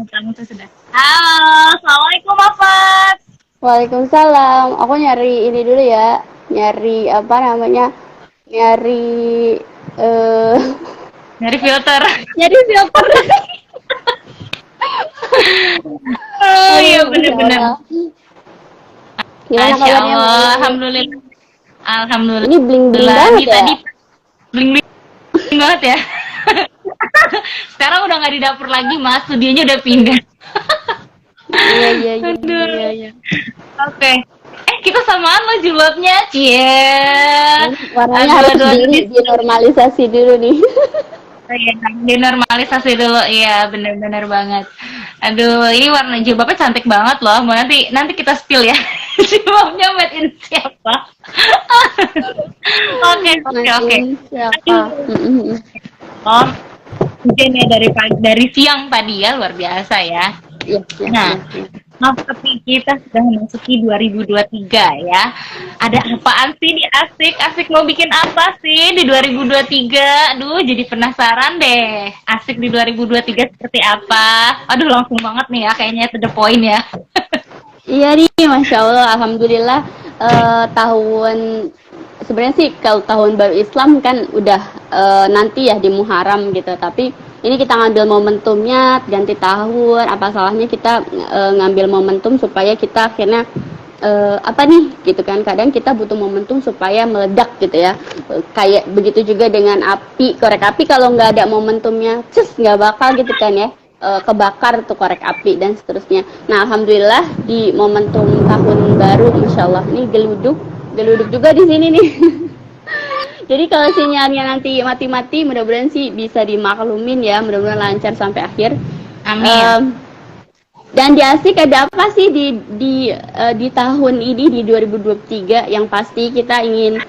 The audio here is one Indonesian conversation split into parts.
Kamu tuh sudah. Halo, assalamualaikum Afat. Waalaikumsalam. Aku nyari ini dulu ya. Nyari apa namanya? Nyari eh Nyari filter. nyari filter. Oh iya Aduh, Masya bener-bener. Allah. Gimana Masya kabarnya, Allah, Mayu? alhamdulillah. Ini bling-bling Alhamdulillah. Ini banget ya. tadi bling bling banget ya. Sekarang udah nggak di dapur lagi, Mas. Studionya udah pindah. Iya, iya, iya, iya, Aduh. iya, iya. Oke. Kita samaan lo jawabnya, cie. Warnanya Aduh, harus aduh, aduh. dinormalisasi dulu nih. Oh iya, dinormalisasi dulu. Iya, bener-bener banget. Aduh, ini warna jilbabnya cantik banget loh. Mau nanti kita spill ya. Jilbabnya made in siapa? Oke, oke, oke. Makin siapa? Oh, hujan ya dari siang tadi ya, luar biasa ya. Iya, iya, Nah, iya. tapi kita sudah memasuki 2023 ya. Ada apaan sih di Asik mau bikin apa sih di 2023? Aduh, jadi penasaran deh. Asik di 2023 seperti apa? Aduh, langsung banget nih ya, kayaknya to the point ya. Iya nih, Masya Allah, Alhamdulillah tahun sebenarnya sih kalau tahun baru Islam kan udah nanti ya di Muharram gitu, tapi ini kita ngambil momentumnya ganti tahun, apa salahnya kita ngambil momentum supaya kita akhirnya apa nih gitu kan, kadang kita butuh momentum supaya meledak gitu ya. Kayak begitu juga dengan api, korek api kalau nggak ada momentumnya nggak bakal gitu kan ya, kebakar tuh korek api dan seterusnya. Nah, alhamdulillah di momentum tahun baru, masya Allah, ini geluduk juga di sini nih. Jadi kalau sinyalnya nanti mati-mati, mudah-mudahan sih bisa dimaklumin ya, mudah-mudahan lancar sampai akhir. Amin. Dan di Asik ada apa sih di tahun ini di 2023 yang pasti kita ingin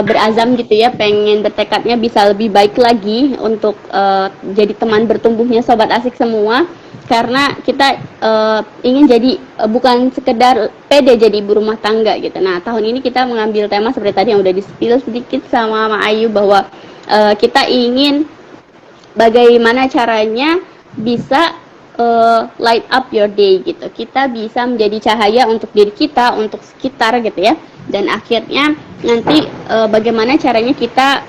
berazam gitu ya, pengen bertekadnya bisa lebih baik lagi untuk jadi teman bertumbuhnya Sobat Asik semua, karena kita ingin jadi bukan sekedar pede jadi ibu rumah tangga gitu. Nah, tahun ini kita mengambil tema seperti tadi yang udah di-spill sedikit sama Mama Ayu, bahwa kita ingin bagaimana caranya bisa light up your day gitu. Kita bisa menjadi cahaya untuk diri kita, untuk sekitar gitu ya. Dan akhirnya nanti bagaimana caranya kita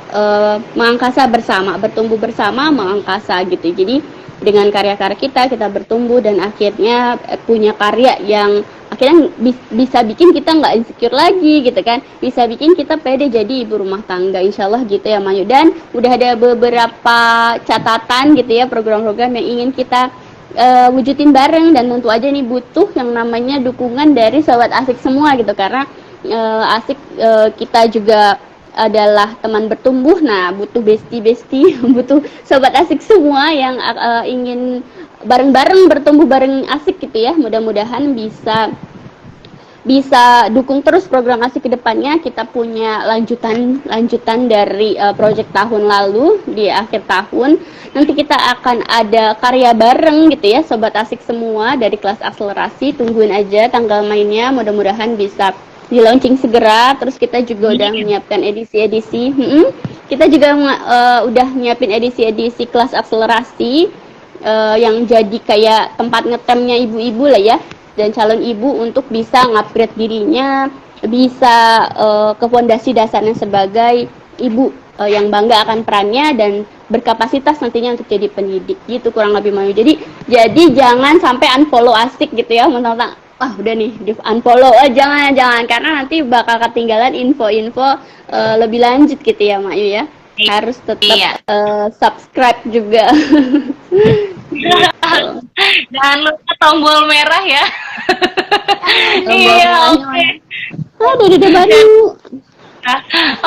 mengangkasa bersama, bertumbuh bersama, mengangkasa gitu. Jadi dengan karya-karya kita bertumbuh dan akhirnya punya karya yang akhirnya bisa bikin kita nggak insecure lagi gitu kan, bisa bikin kita pede jadi ibu rumah tangga, insyaallah gitu ya Mayu. Dan udah ada beberapa catatan gitu ya, program-program yang ingin kita wujudin bareng, dan tentu aja nih butuh yang namanya dukungan dari Sobat Asik semua gitu, karena Asik kita juga adalah teman bertumbuh. Nah, butuh besti butuh Sobat Asik semua yang ingin bareng-bareng bertumbuh bareng Asik gitu ya. Mudah-mudahan bisa dukung terus program Asik ke depannya. Kita punya lanjutan dari project tahun lalu di akhir tahun. Nanti kita akan ada karya bareng gitu ya, Sobat Asik semua dari kelas akselerasi. Tungguin aja tanggal mainnya, mudah-mudahan bisa di launching segera. Terus kita juga udah menyiapkan edisi-edisi. Kita juga udah nyiapin edisi-edisi kelas akselerasi yang jadi kayak tempat ngetemnya ibu-ibu lah ya, dan calon ibu untuk bisa ngupgrade dirinya, bisa ke fondasi dasarnya sebagai ibu yang bangga akan perannya dan berkapasitas nantinya untuk jadi pendidik gitu, kurang lebih Mayu. Jadi jangan sampai unfollow Asik gitu ya, mentang-mentang udah nih di unfollow, jangan karena nanti bakal ketinggalan info-info lebih lanjut gitu ya Mayu ya. Harus tetap subscribe juga. Jangan lupa tombol merah ya. Iya, oke. Dede baru.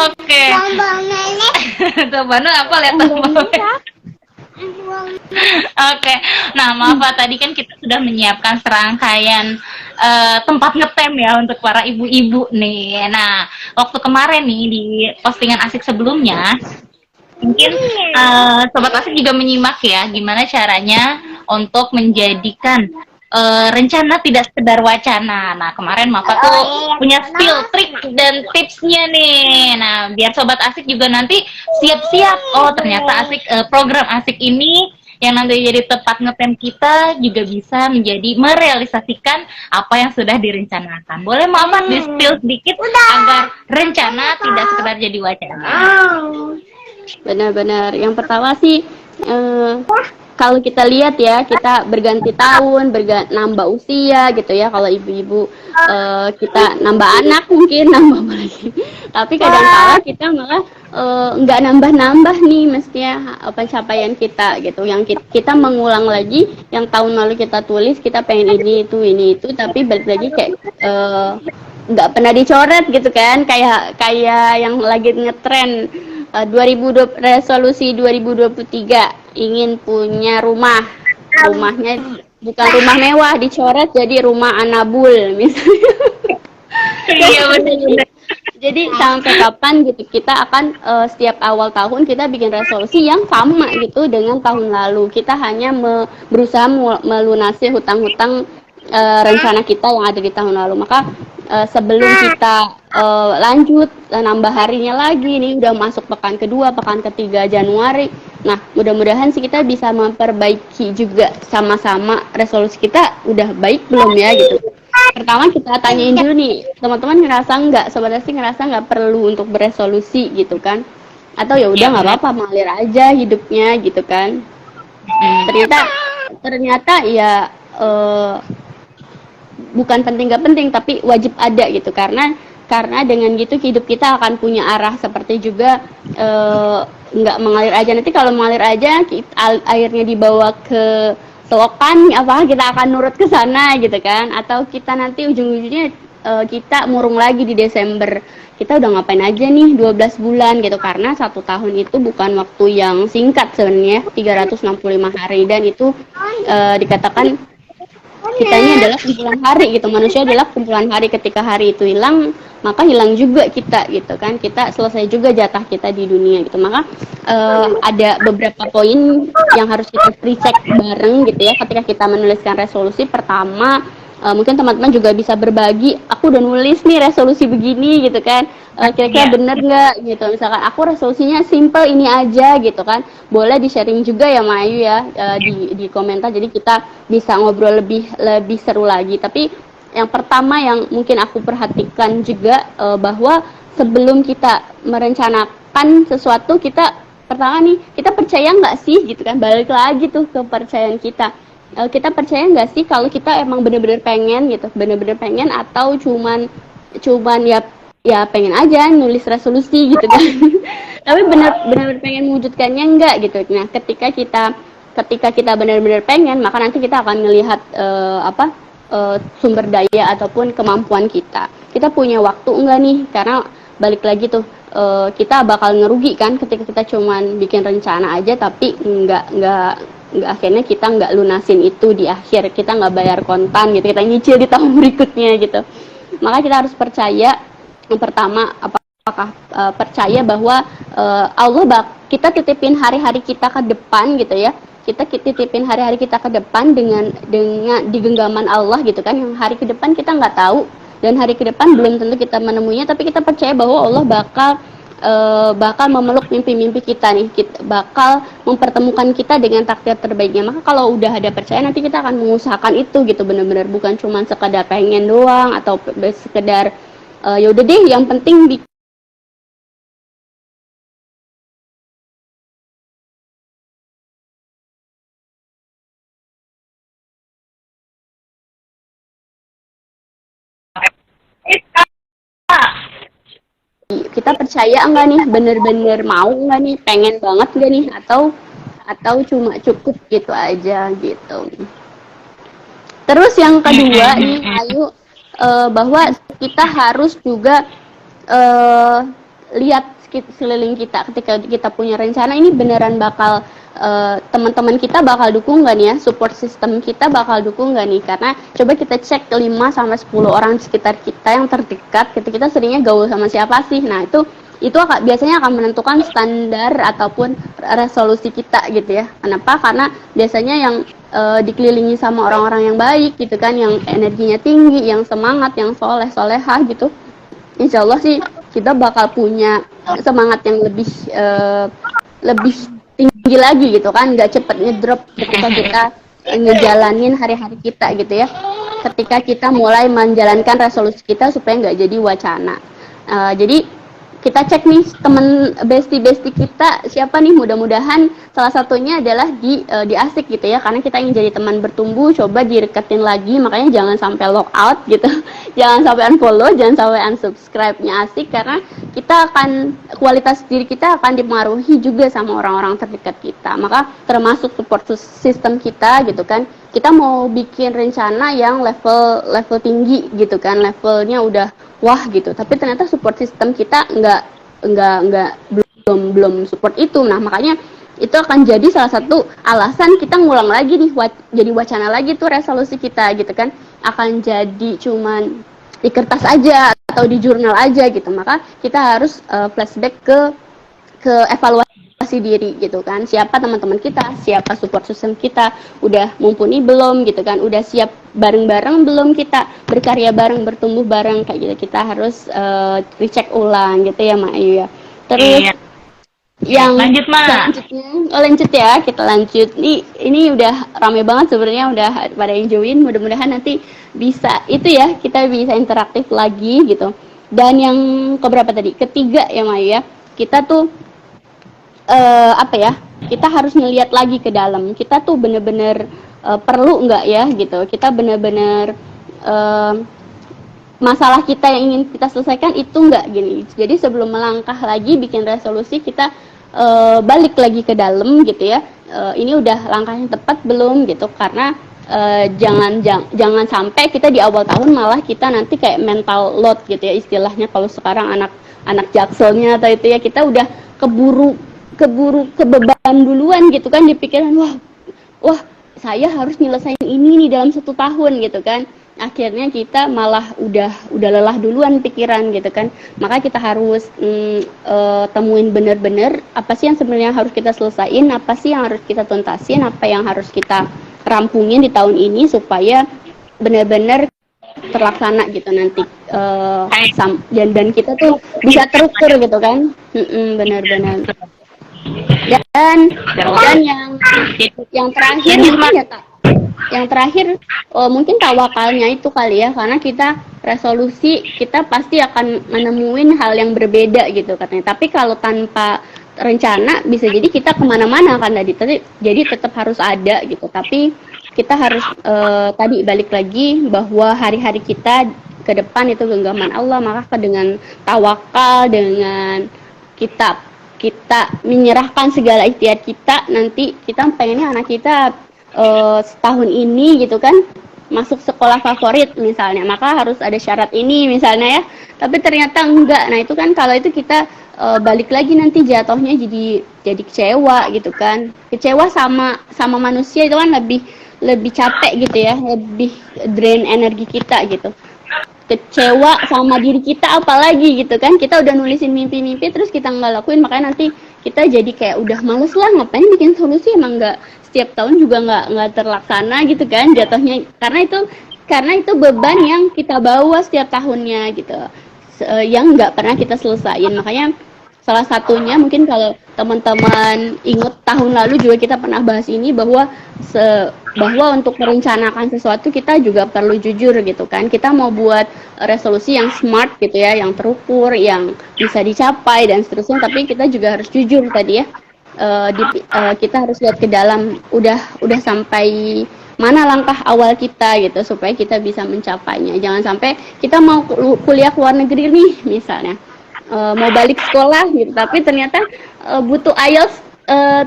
Oke. Tombol merah. Tombol apa, lihat tombol merah. Oke. Nah, maaf Pak, tadi kan kita sudah menyiapkan serangkaian tempat ngetem ya untuk para ibu-ibu nih. Nah, waktu kemarin nih di postingan Asik sebelumnya, mungkin Sobat Asik juga menyimak ya gimana caranya untuk menjadikan rencana tidak sekedar wacana. Nah, kemarin Mafa tuh punya skill, trik, dan tipsnya nih. Nah, biar Sobat Asik juga nanti siap-siap. Oh, ternyata Asik program Asik ini yang nanti jadi tempat ngetem kita juga bisa menjadi merealisasikan apa yang sudah direncanakan. Boleh Mama di-spill sedikit agar rencana tidak sekedar jadi wacana. Benar-benar. Yang pertama sih, kalau kita lihat ya, kita berganti tahun, nambah usia gitu ya. Kalau ibu-ibu kita nambah anak mungkin, nambah apa lagi. Tapi kadang-kala kita malah nggak nambah-nambah nih mestinya pencapaian kita gitu. Yang kita mengulang lagi yang tahun lalu kita tulis, kita pengen ini itu, tapi balik lagi kayak nggak pernah dicoret gitu kan, kayak yang lagi ngetren 2020, resolusi 2023 ingin punya rumahnya bukan rumah mewah, dicoret jadi rumah anabul misalnya. Iya benar. Jadi sampai kapan gitu kita akan setiap awal tahun kita bikin resolusi yang sama gitu dengan tahun lalu. Kita hanya berusaha melunasi hutang-hutang rencana kita yang ada di tahun lalu. Maka sebelum kita lanjut nambah harinya lagi nih, udah masuk pekan kedua, pekan ketiga Januari. Nah, mudah-mudahan sih kita bisa memperbaiki juga sama-sama resolusi kita udah baik belum ya gitu. Pertama kita tanyain dulu nih, teman-teman ngerasa nggak, sebenarnya sih ngerasa nggak perlu untuk beresolusi gitu kan? Atau ya udah nggak apa-apa, mengalir aja hidupnya gitu kan? Ternyata ya bukan penting nggak penting, tapi wajib ada gitu, karena dengan gitu hidup kita akan punya arah, seperti juga nggak mengalir aja. Nanti kalau mengalir aja airnya dibawa ke selokan, apakah kita akan nurut ke sana gitu kan? Atau kita nanti ujung-ujungnya kita murung lagi di Desember, kita udah ngapain aja nih 12 bulan gitu, karena 1 tahun itu bukan waktu yang singkat sebenarnya, 365 hari, dan itu dikatakan kita ini adalah kumpulan hari gitu, manusia adalah kumpulan hari. Ketika hari itu hilang, maka hilang juga kita gitu kan, kita selesai juga jatah kita di dunia gitu. Maka ada beberapa poin yang harus kita recheck bareng gitu ya ketika kita menuliskan resolusi. Pertama, mungkin teman-teman juga bisa berbagi, aku udah nulis nih resolusi begini gitu kan, kira-kira bener nggak gitu. Misalkan aku resolusinya simple ini aja gitu kan, boleh di sharing juga ya Mayu ya, di komentar, jadi kita bisa ngobrol lebih seru lagi. Tapi yang pertama yang mungkin aku perhatikan juga, bahwa sebelum kita merencanakan sesuatu, kita pertama nih, kita percaya nggak sih gitu kan, balik lagi tuh ke kepercayaan kita. Kita percaya nggak sih kalau kita emang bener-bener pengen gitu, bener-bener pengen, atau cuman ya pengen aja nulis resolusi gitu kan. Tapi bener-bener pengen mewujudkannya enggak gitu. Nah, ketika kita benar-benar pengen, maka nanti kita akan melihat sumber daya ataupun kemampuan kita. Kita punya waktu enggak nih? Karena balik lagi tuh, kita bakal ngerugi kan ketika kita cuman bikin rencana aja tapi enggak akhirnya kita nggak lunasin itu di akhir, kita nggak bayar kontan gitu, kita nyicil di tahun berikutnya gitu. Maka kita harus percaya, yang pertama apakah percaya bahwa kita titipin hari-hari kita ke depan gitu ya, kita titipin hari-hari kita ke depan dengan di genggaman Allah gitu kan, yang hari ke depan kita nggak tahu, dan hari ke depan belum tentu kita menemuinya, tapi kita percaya bahwa Allah bakal memeluk mimpi-mimpi kita nih, kita bakal mempertemukan kita dengan takdir terbaiknya. Maka kalau udah ada percaya, nanti kita akan mengusahakan itu gitu, benar-benar bukan cuma sekedar pengen doang atau sekedar ya udah deh yang penting kita percaya enggak nih, bener-bener mau enggak nih, pengen banget enggak nih, atau cuma cukup gitu aja gitu. Terus yang kedua nih Ayu, bahwa kita harus juga lihat sekeliling kita. Ketika kita punya rencana ini, beneran bakal teman-teman kita bakal dukung nggak nih ya, support system kita bakal dukung nggak nih. Karena coba kita cek 5-10 orang di sekitar kita yang terdekat, kita seringnya gaul sama siapa sih. Nah itu biasanya akan menentukan standar ataupun resolusi kita gitu ya. Kenapa? Karena biasanya yang dikelilingi sama orang-orang yang baik gitu kan, yang energinya tinggi, yang semangat, yang solehah gitu, insya Allah sih kita bakal punya semangat yang lebih tinggi lagi gitu kan, nggak cepet ngedrop ketika kita ngejalanin hari-hari kita gitu ya, ketika kita mulai menjalankan resolusi kita supaya nggak jadi wacana. Jadi kita cek nih temen bestie kita siapa nih, mudah-mudahan salah satunya adalah di Asik gitu ya, karena kita ingin jadi teman bertumbuh, coba direketin lagi, makanya jangan sampai log out gitu, jangan sampai unfollow, jangan sampai unsubscribe-nya Asik, karena kita akan, kualitas diri kita akan dipengaruhi juga sama orang-orang terdekat kita, maka termasuk support system kita gitu kan. Kita mau bikin rencana yang level tinggi gitu kan, levelnya udah wah gitu, tapi ternyata support system kita belum support itu. Nah makanya itu akan jadi salah satu alasan kita ngulang lagi nih, jadi wacana lagi tuh resolusi kita gitu kan, akan jadi cuman di kertas aja atau di jurnal aja gitu. Maka kita harus flashback ke evaluasi diri gitu kan, siapa teman-teman kita, siapa support system kita, udah mumpuni belum gitu kan, udah siap bareng-bareng belum kita berkarya bareng, bertumbuh bareng kayak gitu. Kita harus recheck ulang gitu ya Mak Ayu ya. Terus yang lanjut Mak. Selanjutnya, lanjut ya, kita lanjut. Ini udah rame banget sebenarnya, udah pada yang join, mudah-mudahan nanti bisa itu ya, kita bisa interaktif lagi gitu. Dan yang keberapa tadi? Ketiga ya Mak Ayu ya, kita tuh apa ya, kita harus ngelihat lagi ke dalam, kita tuh bener-bener perlu nggak ya gitu, kita bener-bener masalah kita yang ingin kita selesaikan itu nggak gini. Jadi sebelum melangkah lagi bikin resolusi, kita balik lagi ke dalam gitu ya, ini udah langkahnya tepat belum gitu, karena jangan sampai kita di awal tahun malah kita nanti kayak mental load gitu ya istilahnya, kalau sekarang anak jakselnya atau itu ya, kita udah keburu kebeban duluan gitu kan, di pikiran wah saya harus nyelesain ini nih dalam 1 tahun gitu kan, akhirnya kita malah udah lelah duluan pikiran gitu kan. Maka kita harus temuin bener-bener apa sih yang sebenarnya harus kita selesain, apa sih yang harus kita tuntasin, apa yang harus kita rampungin di tahun ini supaya bener-bener terlaksana gitu nanti, dan kita tuh bisa terukur gitu kan. Benar-benar. Dan yang terakhir mungkin ya yang terakhir mungkin tawakalnya itu kali ya, karena kita resolusi kita pasti akan menemuin hal yang berbeda gitu katanya, tapi kalau tanpa rencana bisa jadi kita kemana-mana kan tadi, jadi tetap harus ada gitu. Tapi kita harus tadi balik lagi bahwa hari-hari kita ke depan itu genggaman Allah, maka dengan tawakal, dengan kita menyerahkan segala ikhtiar kita, nanti kita pengennya anak kita setahun ini gitu kan masuk sekolah favorit misalnya, maka harus ada syarat ini misalnya ya, tapi ternyata enggak. Nah itu kan kalau itu kita balik lagi nanti jatuhnya jadi kecewa gitu kan, kecewa sama manusia itu kan lebih capek gitu ya, lebih drain energi kita gitu. Kecewa sama diri kita apalagi gitu kan, kita udah nulisin mimpi-mimpi terus kita nggak lakuin, makanya nanti kita jadi kayak udah males lah, ngapain bikin solusi, emang nggak setiap tahun juga nggak terlaksana gitu kan jatuhnya, karena itu beban yang kita bawa setiap tahunnya gitu, yang nggak pernah kita selesain. Makanya salah satunya mungkin kalau teman-teman ingat tahun lalu juga kita pernah bahas ini, bahwa untuk merencanakan sesuatu kita juga perlu jujur gitu kan. Kita mau buat resolusi yang smart gitu ya, yang terukur, yang bisa dicapai dan seterusnya, tapi kita juga harus jujur tadi ya. Kita harus lihat ke dalam, udah sampai mana langkah awal kita gitu supaya kita bisa mencapainya. Jangan sampai kita mau kuliah ke luar negeri nih misalnya, mau balik sekolah gitu, tapi ternyata butuh IELTS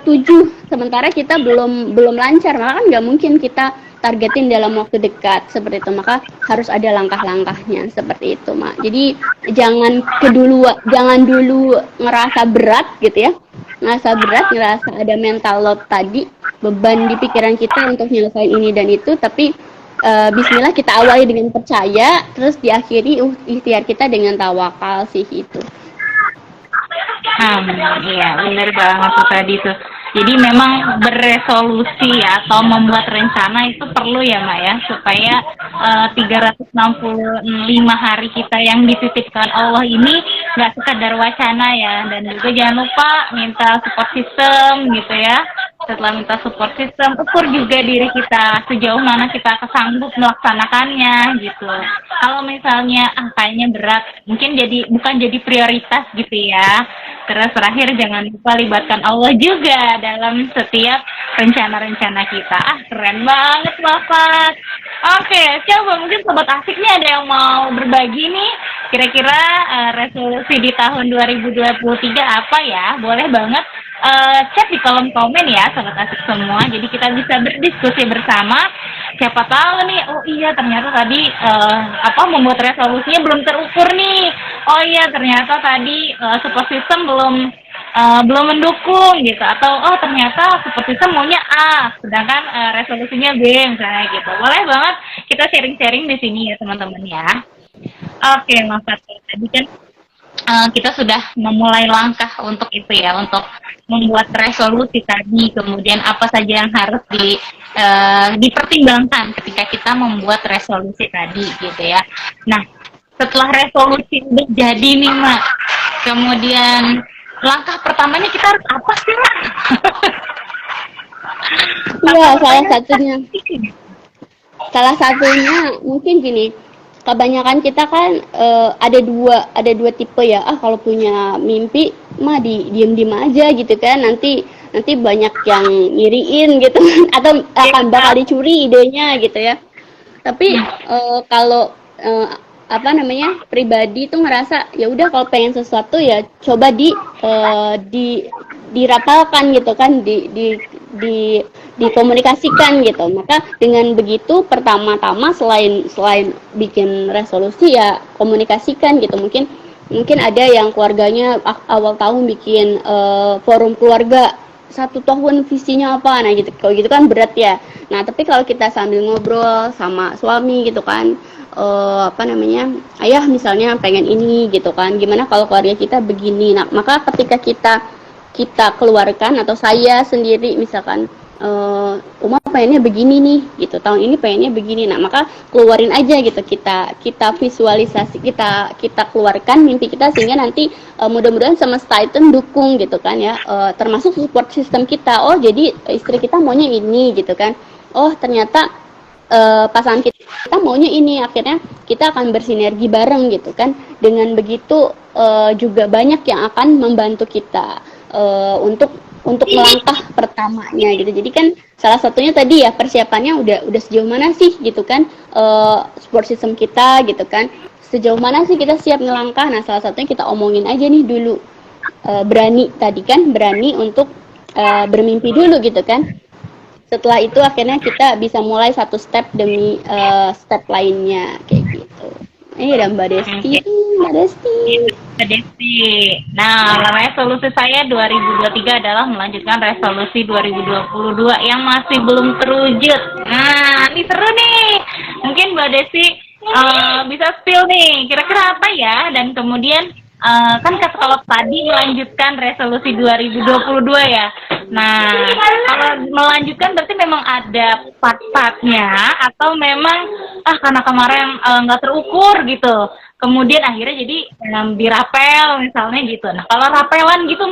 7, sementara kita belum lancar, maka kan nggak mungkin kita targetin dalam waktu dekat seperti itu. Maka harus ada langkah-langkahnya seperti itu, Mak. Jadi jangan dulu ngerasa berat gitu ya, ngerasa ada mental load tadi, beban di pikiran kita untuk nyelesain ini dan itu, tapi bismillah kita awali dengan percaya, terus diakhiri ikhtiar kita dengan tawakal sih itu. Iya benar banget tuh tadi tuh. Jadi memang beresolusi atau membuat rencana itu perlu ya Mak ya, supaya 365 hari kita yang dititipkan Allah ini nggak sekadar wacana ya, dan juga jangan lupa minta support system gitu ya. Setelah minta support system, ukur juga diri kita sejauh mana kita kesanggup melaksanakannya gitu. Kalau misalnya kayaknya berat, mungkin bukan jadi prioritas gitu ya. Terus terakhir jangan lupa libatkan Allah juga dalam setiap rencana-rencana kita. Keren banget Bapak. Oke, coba mungkin sobat asik nih ada yang mau berbagi nih. Kira-kira resolusi di tahun 2023 apa ya? Boleh banget chat di kolom komen ya sobat asik semua. Jadi kita bisa berdiskusi bersama. Siapa tahu nih, oh iya ternyata tadi membuat resolusinya belum terukur nih. Oh iya ternyata tadi support system belum mendukung gitu, atau oh ternyata support system maunya A sedangkan resolusinya B misalnya gitu. Boleh banget kita sharing-sharing di sini ya teman-teman ya. Oke, Mas Fatul, tadi kan kita sudah memulai langkah untuk itu ya, untuk membuat resolusi tadi, kemudian apa saja yang harus dipertimbangkan ketika kita membuat resolusi tadi gitu ya. Nah, setelah resolusi udah jadi nih Mak, kemudian langkah pertamanya kita harus apa sih Mak? Iya, salah satunya mungkin gini, kebanyakan kita kan ada dua tipe ya. Kalau punya mimpi mah diem aja gitu kan, nanti banyak yang ngiriin gitu atau akan bakal dicuri idenya gitu ya. Tapi kalau pribadi tuh ngerasa ya udah kalau pengen sesuatu ya coba dirapalkan gitu kan, dikomunikasikan gitu. Maka dengan begitu pertama-tama selain bikin resolusi ya komunikasikan gitu. Mungkin ada yang keluarganya awal tahun bikin forum keluarga 1 tahun visinya apa, nah gitu. Kalau gitu kan berat ya. Nah tapi kalau kita sambil ngobrol sama suami gitu kan, ayah misalnya pengen ini gitu kan, gimana kalau keluarga kita begini. Nah maka ketika kita keluarkan, atau saya sendiri misalkan Uma pengennya begini nih gitu, tahun ini pengennya begini. Nah maka keluarin aja gitu, kita visualisasi, kita keluarkan mimpi kita, sehingga nanti mudah-mudahan semesta itu dukung gitu kan ya, termasuk support system kita. Oh jadi istri kita maunya ini gitu kan, oh ternyata pasangan kita maunya ini, akhirnya kita akan bersinergi bareng gitu kan. Dengan begitu juga banyak yang akan membantu kita untuk melangkah pertamanya gitu. Jadi kan salah satunya tadi ya, persiapannya udah sejauh mana sih gitu kan, support system kita gitu kan, sejauh mana sih kita siap ngelangkah. Nah salah satunya kita omongin aja nih dulu, berani untuk bermimpi dulu gitu kan. Setelah itu akhirnya kita bisa mulai satu step demi step lainnya kayak gitu. Dan Mbak Desti. Nah, resolusi saya 2023 adalah melanjutkan resolusi 2022 yang masih belum terwujud. Nah, ini seru nih. Mungkin Mbak Desti bisa spill nih, kira-kira apa ya? Dan kemudian kan kalau tadi melanjutkan resolusi 2022 ya. Nah, kalau melanjutkan berarti memang ada part-partnya, atau memang karena kemarin nggak terukur gitu, kemudian akhirnya jadi dirapel misalnya gitu. Nah kalau rapelan gitu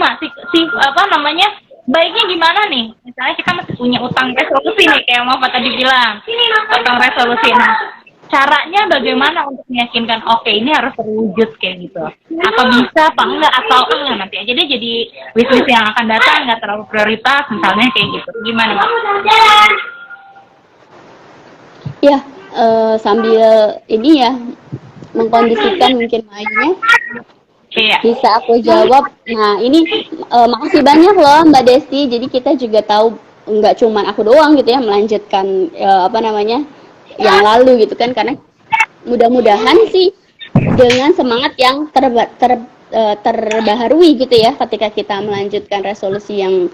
baiknya gimana nih? Misalnya kita masih punya utang resolusi nih, kayak Mama tadi bilang, utang resolusi. Nah caranya bagaimana untuk meyakinkan oke ini harus terwujud kayak gitu? Apa bisa, apa enggak, atau enggak nanti aja deh jadi wishlist yang akan datang, nggak terlalu prioritas misalnya kayak gitu. Gimana Mbak? Ya, sambil ini ya mengkondisikan mungkin mainnya. Iya. Bisa aku jawab. Nah ini makasih banyak loh Mbak Desti. Jadi kita juga tahu nggak cuman aku doang gitu ya melanjutkan yang lalu gitu kan, karena mudah-mudahan sih dengan semangat yang terbaharui gitu ya ketika kita melanjutkan resolusi yang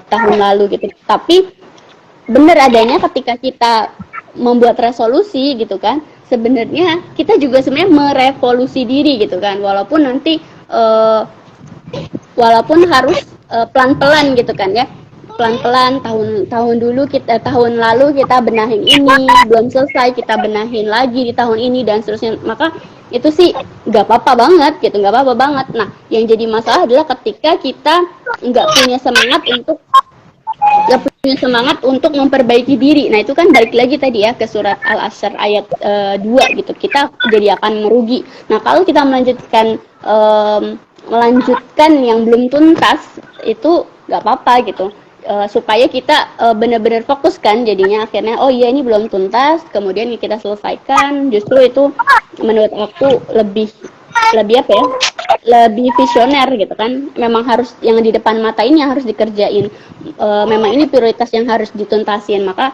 tahun lalu gitu. Tapi benar adanya ketika kita membuat resolusi gitu kan, sebenarnya kita juga sebenarnya merevolusi diri gitu kan, walaupun nanti walaupun harus pelan-pelan gitu kan ya. pelan-pelan tahun dulu kita tahun lalu kita benahin ini belum selesai kita benahin lagi di tahun ini dan seterusnya, maka itu sih nggak apa-apa banget gitu, nggak apa-apa banget. Nah yang jadi masalah adalah ketika kita nggak punya semangat untuk memperbaiki diri. Nah itu kan balik lagi tadi ya ke surat Al-Asr ayat 2 gitu, kita jadi akan merugi. Nah kalau kita melanjutkan yang belum tuntas itu nggak apa-apa gitu. Supaya kita benar-benar fokus kan, jadinya akhirnya oh iya ini belum tuntas, kemudian kita selesaikan. Justru itu menurut aku lebih apa ya, lebih visioner gitu kan. Memang harus yang di depan mata ini yang harus dikerjain, memang ini prioritas yang harus dituntasin, maka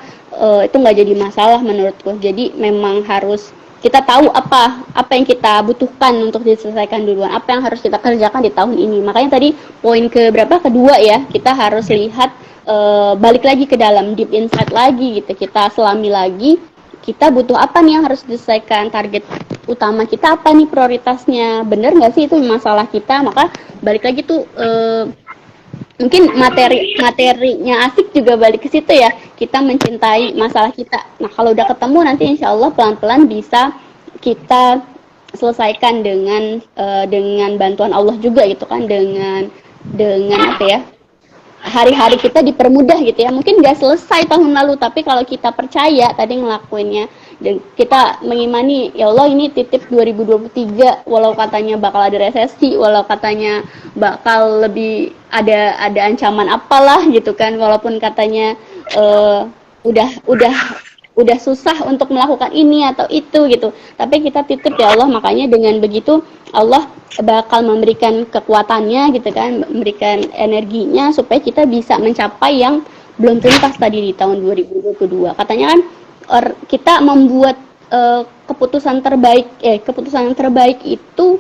itu nggak jadi masalah menurutku. Jadi memang harus kita tahu apa yang kita butuhkan untuk diselesaikan duluan, apa yang harus kita kerjakan di tahun ini. Makanya tadi poin kedua ya, kita harus lihat balik lagi ke dalam, deep insight lagi gitu, kita selami lagi kita butuh apa nih yang harus diselesaikan, target utama kita apa nih, prioritasnya bener nggak sih itu masalah kita. Maka balik lagi tuh mungkin materinya asik juga balik ke situ ya, kita mencintai masalah kita. Nah kalau udah ketemu nanti insya Allah pelan-pelan bisa kita selesaikan dengan bantuan Allah juga gitu kan, dengan apa ya, hari-hari kita dipermudah gitu ya. Mungkin nggak selesai tahun lalu, tapi kalau kita percaya tadi ngelakuinnya dan kita mengimani, ya Allah ini titip 2023, walau katanya bakal ada resesi, walau katanya bakal lebih ada ancaman apalah gitu kan, walaupun katanya udah susah untuk melakukan ini atau itu gitu, tapi kita titip ya Allah. Makanya dengan begitu Allah bakal memberikan kekuatannya gitu kan, memberikan energinya supaya kita bisa mencapai yang belum tuntas tadi di tahun 2022. Katanya kan kita membuat keputusan yang terbaik itu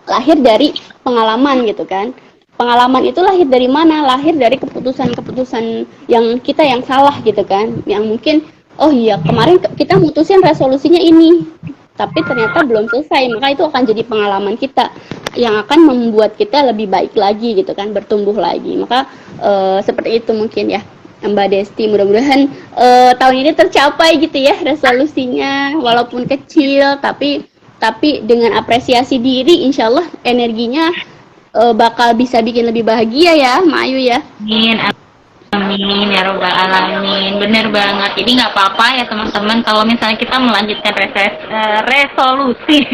lahir dari pengalaman gitu kan. Pengalaman itu lahir dari mana? Lahir dari keputusan-keputusan yang kita yang salah gitu kan, yang mungkin oh iya kemarin kita mutusin resolusinya ini tapi ternyata belum selesai, maka itu akan jadi pengalaman kita yang akan membuat kita lebih baik lagi gitu kan, bertumbuh lagi. Maka seperti itu mungkin ya Mbak Desti, mudah-mudahan tahun ini tercapai gitu ya resolusinya, walaupun kecil tapi dengan apresiasi diri insya Allah energinya bakal bisa bikin lebih bahagia ya Mbak Ayu ya. Amin ya robbal alamin, bener banget. Jadi nggak apa-apa ya teman-teman kalau misalnya kita melanjutkan resolusi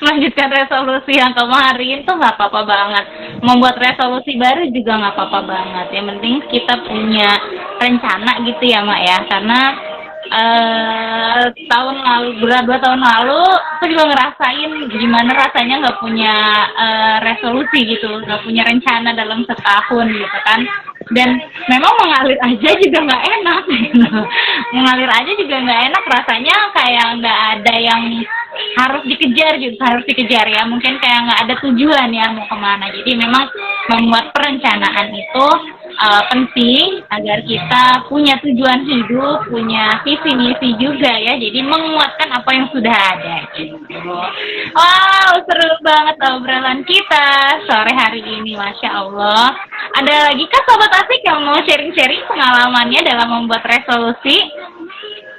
melanjutkan resolusi yang kemarin tuh nggak apa-apa banget. Membuat resolusi baru juga nggak apa-apa banget. Yang penting kita punya rencana gitu ya Mak ya, karena tahun lalu, 2 tahun lalu aku juga ngerasain gimana rasanya nggak punya resolusi gitu, nggak punya rencana dalam setahun gitu kan. Dan memang mengalir aja juga nggak enak gitu. Mengalir aja juga nggak enak rasanya, kayak nggak ada yang harus dikejar ya, mungkin kayak nggak ada tujuan ya mau kemana. Jadi memang membuat perencanaan itu penting agar kita punya tujuan hidup, punya visi misi juga ya, jadi menguatkan apa yang sudah ada gitu. Wow, seru banget obrolan kita sore hari ini, Masya Allah. Ada lagi kah Sobat Asik yang mau sharing-sharing pengalamannya dalam membuat resolusi?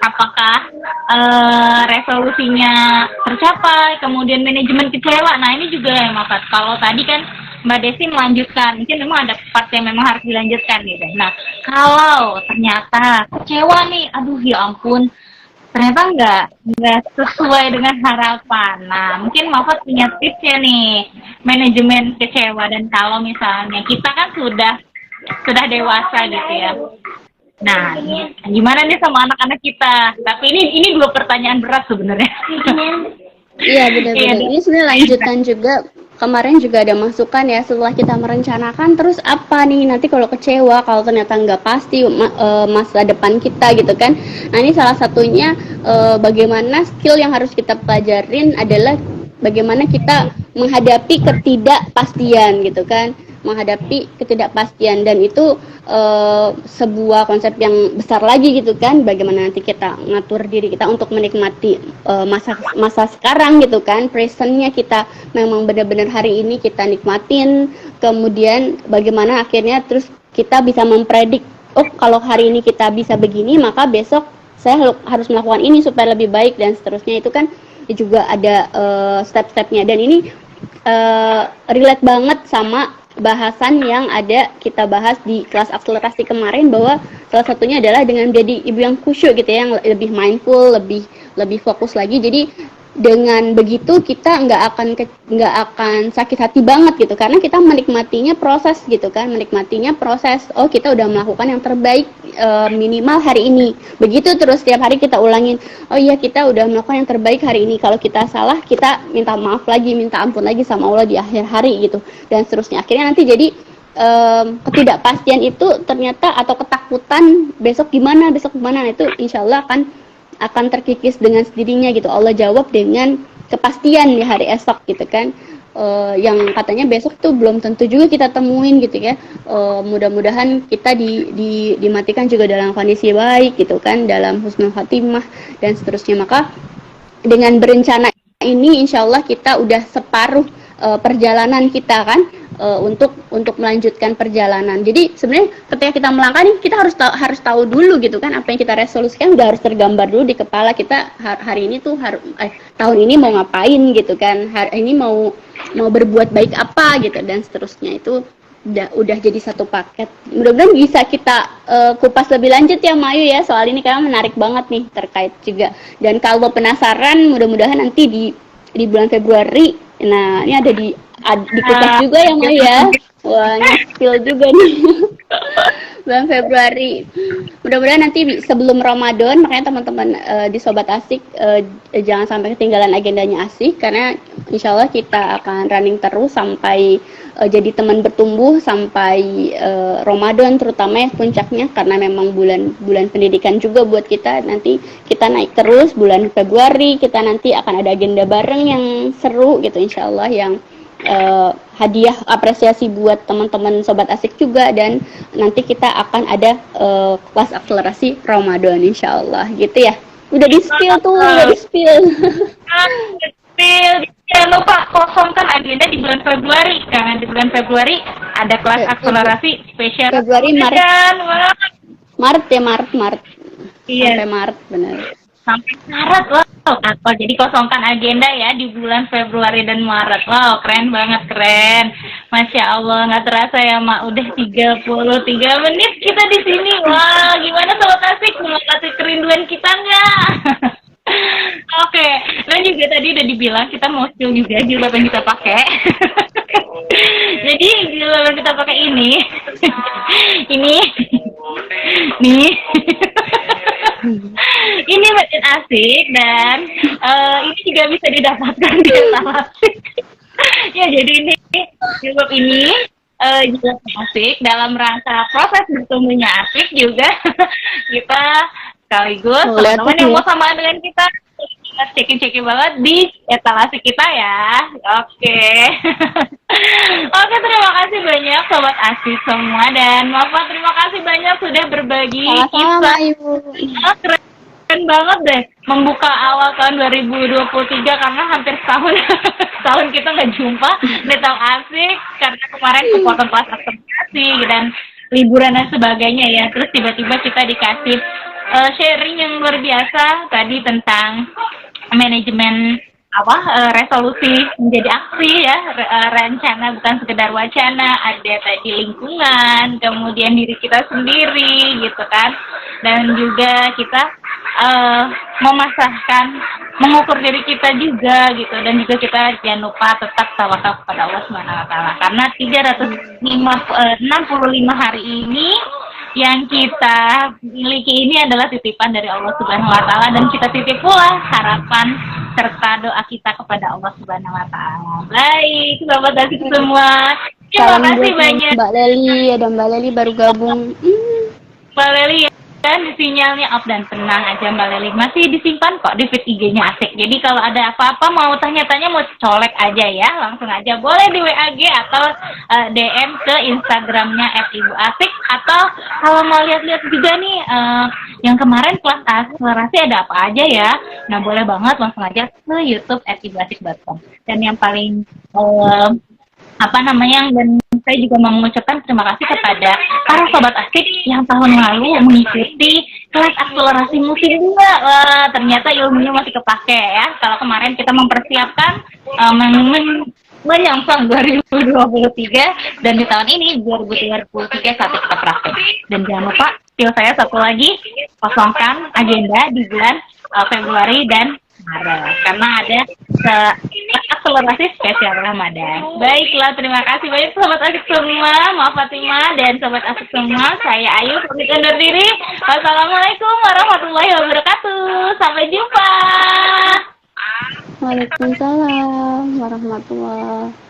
Apakah resolusinya tercapai, kemudian manajemen kecewa? Nah ini juga yang maksud. Kalau tadi kan Mbak Desi melanjutkan, mungkin memang ada part yang memang harus dilanjutkan gitu. Nah kalau ternyata kecewa nih, aduh ya ampun, ternyata nggak sesuai dengan harapan. Nah mungkin Mafat punya tipsnya nih, manajemen kecewa. Dan kalau misalnya kita kan sudah dewasa gitu ya. Nah, gimana nih sama anak-anak kita? Tapi ini 2 pertanyaan berat sebenarnya. Iya benar-benar. Ini sebenarnya lanjutan juga. Kemarin juga ada masukan ya, setelah kita merencanakan terus apa nih nanti kalau kecewa, kalau ternyata nggak pasti masa depan kita gitu kan. Nah ini salah satunya bagaimana skill yang harus kita pelajarin adalah bagaimana kita menghadapi ketidakpastian gitu kan, menghadapi ketidakpastian. Dan itu sebuah konsep yang besar lagi gitu kan, bagaimana nanti kita ngatur diri kita untuk menikmati masa sekarang gitu kan, presentnya kita memang benar-benar hari ini kita nikmatin, kemudian bagaimana akhirnya terus kita bisa mempredik, oh kalau hari ini kita bisa begini, maka besok saya harus melakukan ini supaya lebih baik dan seterusnya. Itu kan juga ada step-stepnya, dan ini relate banget sama bahasan yang ada kita bahas di kelas akselerasi kemarin, bahwa salah satunya adalah dengan menjadi ibu yang khusyuk gitu ya, yang lebih mindful, lebih fokus lagi. Jadi dengan begitu kita nggak akan sakit hati banget gitu, karena kita menikmatinya proses gitu kan, menikmatinya proses. Oh, kita udah melakukan yang terbaik minimal hari ini. Begitu terus setiap hari kita ulangin. Oh iya, kita udah melakukan yang terbaik hari ini. Kalau kita salah, kita minta maaf lagi, minta ampun lagi sama Allah di akhir hari gitu, dan seterusnya. Akhirnya nanti jadi ketidakpastian itu ternyata, atau ketakutan besok gimana, itu insya Allah akan terkikis dengan sendirinya gitu. Allah jawab dengan kepastian di hari esok gitu kan. Yang katanya besok tuh belum tentu juga kita temuin gitu ya. Mudah-mudahan kita dimatikan juga dalam kondisi baik gitu kan, dalam husnul khatimah dan seterusnya. Maka dengan berencana ini insya Allah kita udah separuh perjalanan kita kan, untuk melanjutkan perjalanan. Jadi sebenarnya ketika kita melangkah nih, kita harus tahu dulu gitu kan, apa yang kita resolusikan udah harus tergambar dulu di kepala kita. Hari ini tuh tahun ini mau ngapain gitu kan, hari ini mau berbuat baik apa gitu, dan seterusnya. Itu udah jadi satu paket. Mudah-mudahan bisa kita kupas lebih lanjut ya Mayu ya, soal ini karena menarik banget nih terkait juga. Dan kalau penasaran, mudah-mudahan nanti di bulan Februari, nah ini ada dikupas juga ya Mayu ya. Wah, nge-spill juga nih. Bulan Februari. Mudah-mudahan nanti sebelum Ramadan, makanya teman-teman di Sobat Asik jangan sampai ketinggalan agendanya Asik, karena insya Allah kita akan running terus sampai jadi teman bertumbuh sampai Ramadan, terutama ya puncaknya, karena memang bulan pendidikan juga buat kita. Nanti kita naik terus. Bulan Februari kita nanti akan ada agenda bareng yang seru gitu insya Allah, yang hadiah apresiasi buat teman-teman Sobat Asik juga, dan nanti kita akan ada kelas akselerasi Ramadan insya Allah gitu ya. Udah di-spill tuh, udah di-spill. Jangan lupa kosongkan agenda di bulan Februari, karena di bulan Februari ada kelas akselerasi spesial. Februari, Maret. Iya. Sampai Maret, benar. Sampai Maret, wow. Atau jadi kosongkan agenda ya di bulan Februari dan Maret. Wow, keren banget, keren. Masya Allah, nggak terasa ya Mak, udah 33 menit kita di sini. Wah, gimana Sobat Asik, melewati kerinduan kita nggak? Oke, dan juga tadi udah dibilang kita mau spill juga jilbab yang kita pakai. Jadi jilbab yang kita pakai ini, nih. Ini Matin Asik, dan ini juga bisa didapatkan di Asik. Ya, jadi ini jilbab ini jilbab Asik dalam rangka proses bertumbuhnya Asik juga. Kita sekaligus teman-teman yang mau sama dengan kita cekin-cekin banget di etalase kita ya. Oke. Oke, terima kasih banyak Sobat Asik semua, dan Wafa terima kasih banyak sudah berbagi kisah. Keren banget deh membuka awal tahun 2023, karena hampir setahun kita nggak jumpa di Talk Asik, karena kemarin kepotong kelas akselerasi dan liburan dan sebagainya ya. Terus tiba-tiba kita dikasih sharing yang luar biasa tadi tentang manajemen resolusi menjadi aksi ya, rencana bukan sekedar wacana, ada tadi lingkungan, kemudian diri kita sendiri gitu kan, dan juga kita mengukur diri kita juga gitu, dan juga kita jangan lupa tetap tawakal kepada Allah Subhanahu wa taala, karena 365 hari ini yang kita miliki ini adalah titipan dari Allah Subhanahu wa taala, dan kita titip pula harapan serta doa kita kepada Allah Subhanahu wa taala. Baik, Sobat Asik semua. Terima kasih banyak. Mbak Leli, ada Mbak Leli baru gabung. Mbak Leli kan sinyalnya off, dan tenang aja Mbak Leli, masih disimpan kok di feed IG-nya Asik. Jadi kalau ada apa-apa mau tanya-tanya, mau colek aja ya, langsung aja boleh di WAG atau DM ke Instagramnya @ibuasik, atau kalau mau lihat-lihat juga nih yang kemarin kelas akselerasi ada apa aja ya, nah boleh banget langsung aja ke YouTube @ibuasik.com. Dan yang paling apa namanya, dan saya juga mau mengucapkan terima kasih kepada para sobat asik yang tahun lalu mengikuti kelas akselerasi musim 2. Wah, ternyata ilmunya masih kepake ya. Kalau kemarin kita mempersiapkan menyongsong 2023, dan di tahun ini 2023 saat kita praktek. Dan jangan lupa skill saya satu lagi, kosongkan agenda di bulan Februari dan Maret, karena ada akselerasi spesial Ramadan. Baiklah, terima kasih banyak sobat asik semua, maaf Fatima dan sobat asik semua. Saya Ayu pamit undur diri. Wassalamualaikum warahmatullahi wabarakatuh. Sampai jumpa. Waalaikumsalam warahmatullahi